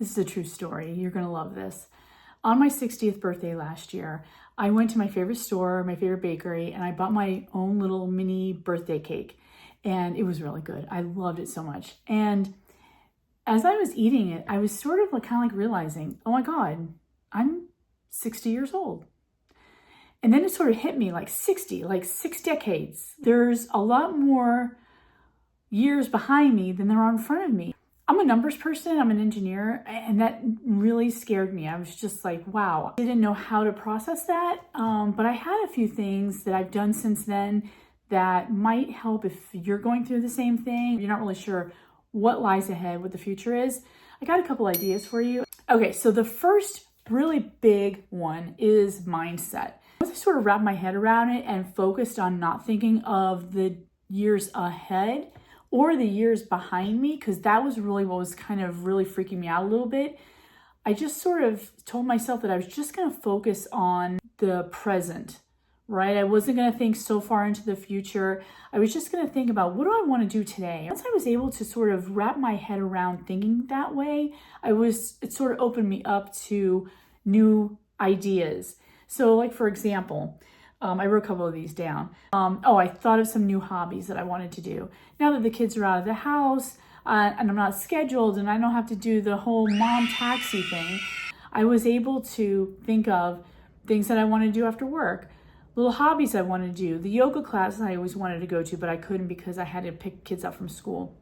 This is a true story. You're going to love this. On my 60th birthday last year, I went to my favorite store, my favorite bakery, and I bought my own little mini birthday cake. And it was really good. I loved it so much. And as I was eating it, I was sort of kind of realizing, oh my God, I'm 60 years old. And then it sort of hit me like 60, like 6 decades. There's a lot more years behind me than there are in front of me. I'm a numbers person, I'm an engineer, and that really scared me. I was just like, wow. I didn't know how to process that, but I had a few things that I've done since then that might help if you're going through the same thing. You're not really sure what lies ahead, what the future is. I got a couple ideas for you. Okay, so the first really big one is mindset. Once I sort of wrapped my head around it and focused on not thinking of the years ahead or the years behind me, because that was really what was kind of really freaking me out a little bit, I just sort of told myself that I was just going to focus on the present, right? I wasn't going to think so far into the future. I was just going to think about, what do I want to do today? Once I was able to sort of wrap my head around thinking that way, it sort of opened me up to new ideas. So like, for example, I wrote a couple of these down. I thought of some new hobbies that I wanted to do. Now that the kids are out of the house and I'm not scheduled and I don't have to do the whole mom taxi thing, I was able to think of things that I want to do after work, little hobbies I want to do, the yoga class I always wanted to go to, but I couldn't because I had to pick kids up from school.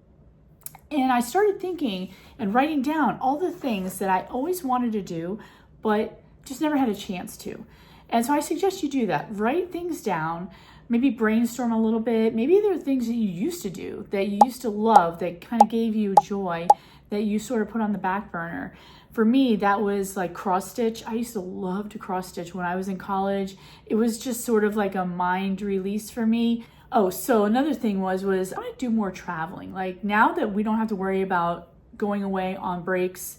And I started thinking and writing down all the things that I always wanted to do, but just never had a chance to. And so I suggest you do that. Write things down, maybe brainstorm a little bit. Maybe there are things that you used to do, that you used to love, that kind of gave you joy, that you sort of put on the back burner. For me, that was like cross stitch. I used to love to cross stitch when I was in college. It was just sort of like a mind release for me. Oh, so another thing was I want to do more traveling. Like now that we don't have to worry about going away on breaks,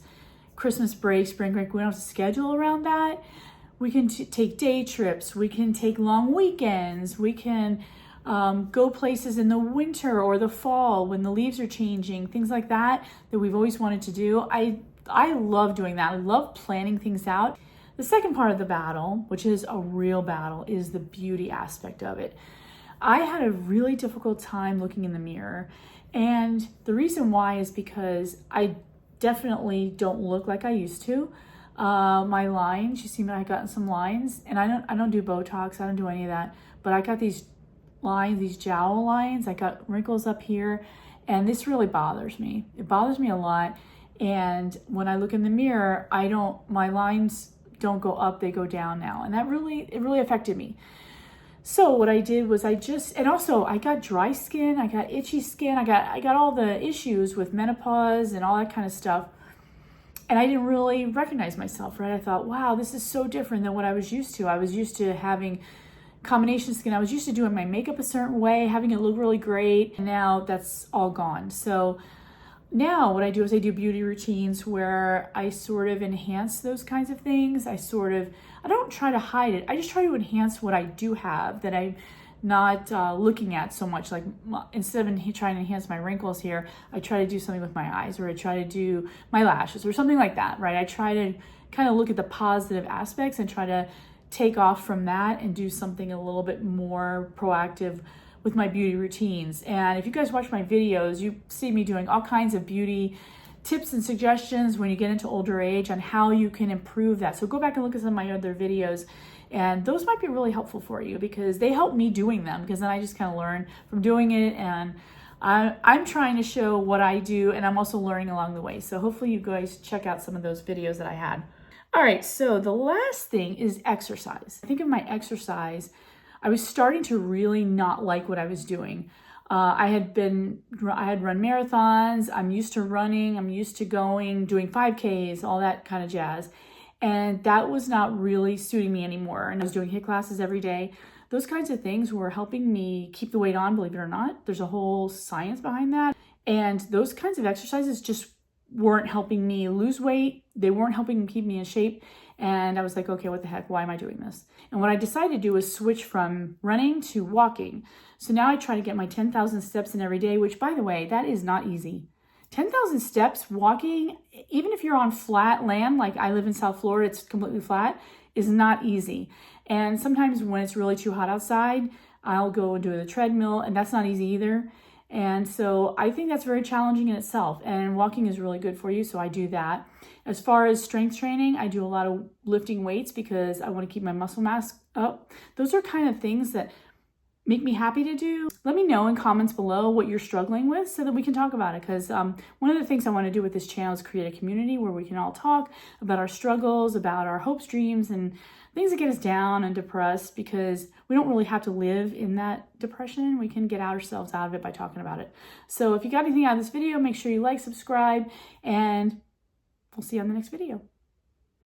Christmas break, spring break, we don't have to schedule around that. We can take day trips, we can take long weekends, we can go places in the winter or the fall when the leaves are changing, things like that we've always wanted to do. I love doing that. I love planning things out. The second part of the battle, which is a real battle, is the beauty aspect of it. I had a really difficult time looking in the mirror, and the reason why is because I definitely don't look like I used to. My lines, you see me, I got some lines, and I don't do Botox, I don't do any of that, but I got these lines, these jowl lines, I got wrinkles up here, and this really bothers me. It bothers me a lot, and when I look in the mirror, my lines don't go up, they go down now, and it really affected me. So what I did was I got dry skin, I got itchy skin, I got all the issues with menopause and all that kind of stuff. And I didn't really recognize myself, right? I thought, wow, this is so different than what I was used to. I was used to having combination skin. I was used to doing my makeup a certain way, having it look really great. And now that's all gone. So now what I do is I do beauty routines where I sort of enhance those kinds of things. I don't try to hide it. I just try to enhance what I do have that I'm not looking at so much. Like instead of trying to enhance my wrinkles here, I try to do something with my eyes, or I try to do my lashes or something like that, right? I try to kind of look at the positive aspects and try to take off from that and do something a little bit more proactive with my beauty routines. And if you guys watch my videos, you see me doing all kinds of beauty tips and suggestions when you get into older age on how you can improve that. So go back and look at some of my other videos, and those might be really helpful for you because they help me doing them, because then I just kind of learn from doing it, and I'm trying to show what I do, and I'm also learning along the way. So hopefully you guys check out some of those videos that I had. All right, so the last thing is exercise. I think of my exercise, I was starting to really not like what I was doing. I had run marathons. I'm used to running. I'm used to doing 5Ks, all that kind of jazz. And that was not really suiting me anymore. And I was doing HIIT classes every day. Those kinds of things were helping me keep the weight on, believe it or not. There's a whole science behind that. And those kinds of exercises just weren't helping me lose weight. They weren't helping keep me in shape. And I was like, okay, what the heck? Why am I doing this? And what I decided to do was switch from running to walking. So now I try to get my 10,000 steps in every day, which, by the way, that is not easy. 10,000 steps walking, even if you're on flat land, like I live in South Florida, it's completely flat, is not easy. And sometimes when it's really too hot outside, I'll go and do the treadmill, and that's not easy either. And so I think that's very challenging in itself, and walking is really good for you, so I do that. As far as strength training, I do a lot of lifting weights because I want to keep my muscle mass up. Those are kind of things that make me happy to do. Let me know in comments below what you're struggling with so that we can talk about it, because one of the things I want to do with this channel is create a community where we can all talk about our struggles, about our hopes, dreams, and things that get us down and depressed, because we don't really have to live in that depression. We can get ourselves out of it by talking about it. So if you got anything out of this video, make sure you like, subscribe, and we'll see you on the next video.